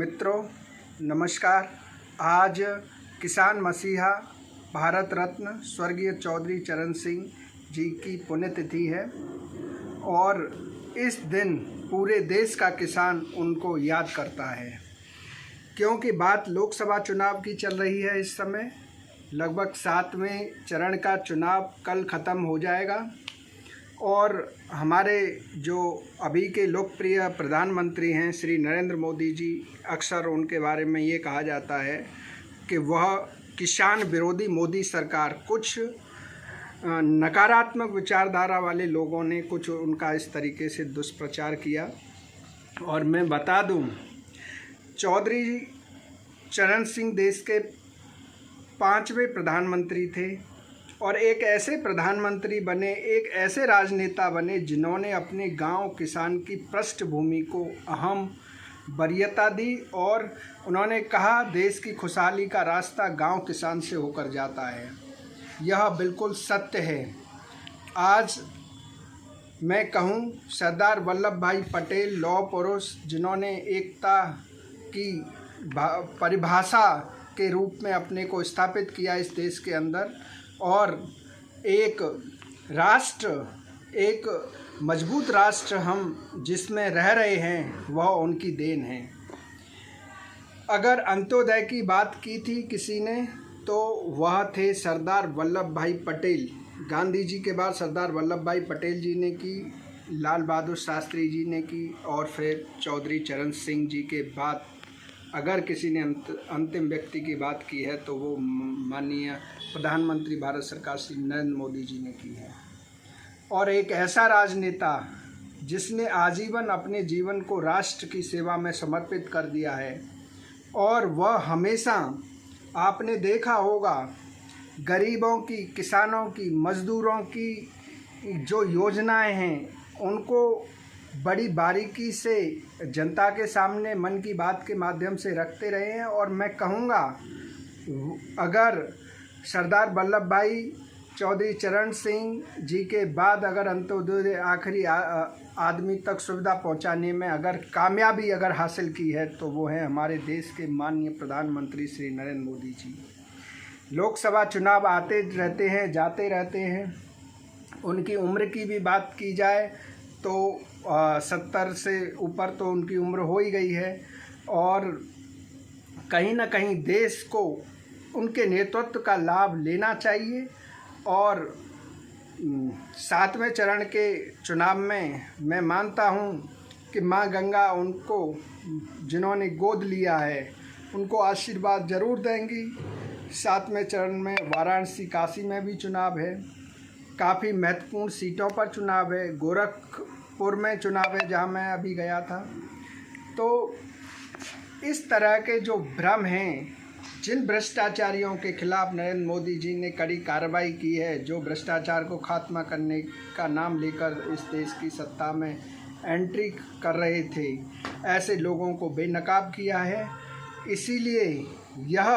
मित्रों नमस्कार। आज किसान मसीहा भारत रत्न स्वर्गीय चौधरी चरण सिंह जी की पुण्यतिथि है और इस दिन पूरे देश का किसान उनको याद करता है, क्योंकि बात लोकसभा चुनाव की चल रही है। इस समय लगभग 7वें चरण का चुनाव कल ख़त्म हो जाएगा और हमारे जो अभी के लोकप्रिय प्रधानमंत्री हैं श्री नरेंद्र मोदी जी, अक्सर उनके बारे में ये कहा जाता है कि वह किसान विरोधी मोदी सरकार, कुछ नकारात्मक विचारधारा वाले लोगों ने कुछ उनका इस तरीके से दुष्प्रचार किया। और मैं बता दूं, चौधरी चरण सिंह देश के 5वें प्रधानमंत्री थे और एक ऐसे प्रधानमंत्री बने, एक ऐसे राजनेता बने जिन्होंने अपने गांव किसान की पृष्ठभूमि को अहम वरीयता दी और उन्होंने कहा देश की खुशहाली का रास्ता गांव किसान से होकर जाता है। यह बिल्कुल सत्य है। आज मैं कहूं, सरदार वल्लभ भाई पटेल लौह पुरुष, जिन्होंने एकता की परिभाषा के रूप में अपने को स्थापित किया इस देश के अंदर, और एक राष्ट्र, एक मजबूत राष्ट्र हम जिसमें रह रहे हैं, वह उनकी देन है। अगर अंत्योदय की बात की थी किसी ने, तो वह थे सरदार वल्लभ भाई पटेल। गांधी जी के बाद सरदार वल्लभ भाई पटेल जी ने की, लाल बहादुर शास्त्री जी ने की, और फिर चौधरी चरण सिंह जी के बाद अगर किसी ने अंतिम व्यक्ति की बात की है तो वो माननीय प्रधानमंत्री भारत सरकार श्री नरेंद्र मोदी जी ने की है। और एक ऐसा राजनेता जिसने आजीवन अपने जीवन को राष्ट्र की सेवा में समर्पित कर दिया है, और वह हमेशा, आपने देखा होगा, गरीबों की, किसानों की, मज़दूरों की जो योजनाएं हैं उनको बड़ी बारीकी से जनता के सामने मन की बात के माध्यम से रखते रहे हैं। और मैं कहूँगा, अगर सरदार वल्लभ भाई चौधरी चरण सिंह जी के बाद अगर अंत्योदय आखिरी आदमी तक सुविधा पहुंचाने में अगर कामयाबी अगर हासिल की है, तो वो है हमारे देश के माननीय प्रधानमंत्री श्री नरेंद्र मोदी जी। लोकसभा चुनाव आते रहते हैं, जाते रहते हैं। उनकी उम्र की भी बात की जाए तो 70 से ऊपर तो उनकी उम्र हो ही गई है, और कहीं ना कहीं देश को उनके नेतृत्व का लाभ लेना चाहिए। और 7वें चरण के चुनाव में मैं मानता हूं कि मां गंगा उनको, जिन्होंने गोद लिया है, उनको आशीर्वाद ज़रूर देंगी। 7वें चरण में वाराणसी, काशी में भी चुनाव है, काफ़ी महत्वपूर्ण सीटों पर चुनाव है, गोरखपुर में चुनाव है जहां मैं अभी गया था। तो इस तरह के जो भ्रम हैं, जिन भ्रष्टाचारियों के खिलाफ नरेंद्र मोदी जी ने कड़ी कार्रवाई की है, जो भ्रष्टाचार को खात्मा करने का नाम लेकर इस देश की सत्ता में एंट्री कर रहे थे, ऐसे लोगों को बेनकाब किया है। इसीलिए यह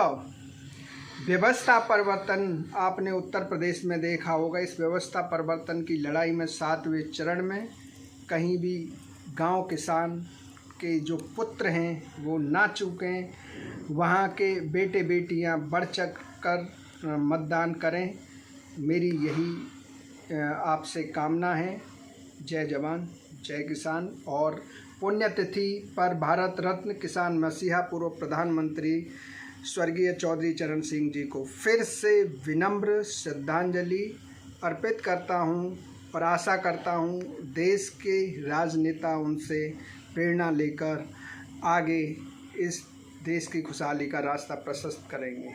व्यवस्था परिवर्तन आपने उत्तर प्रदेश में देखा होगा। इस व्यवस्था परिवर्तन की लड़ाई में 7वें चरण में कहीं भी गांव किसान के जो पुत्र हैं वो ना चूकें, वहां के बेटे बेटियां बढ़ चढ़ कर मतदान करें। मेरी यही आपसे कामना है। जय जवान, जय किसान। और पुण्यतिथि पर भारत रत्न किसान मसीहा पूर्व प्रधानमंत्री स्वर्गीय चौधरी चरण सिंह जी को फिर से विनम्र श्रद्धांजलि अर्पित करता हूं, और आशा करता हूं देश के राजनेता उनसे प्रेरणा लेकर आगे इस देश की खुशहाली का रास्ता प्रशस्त करेंगे।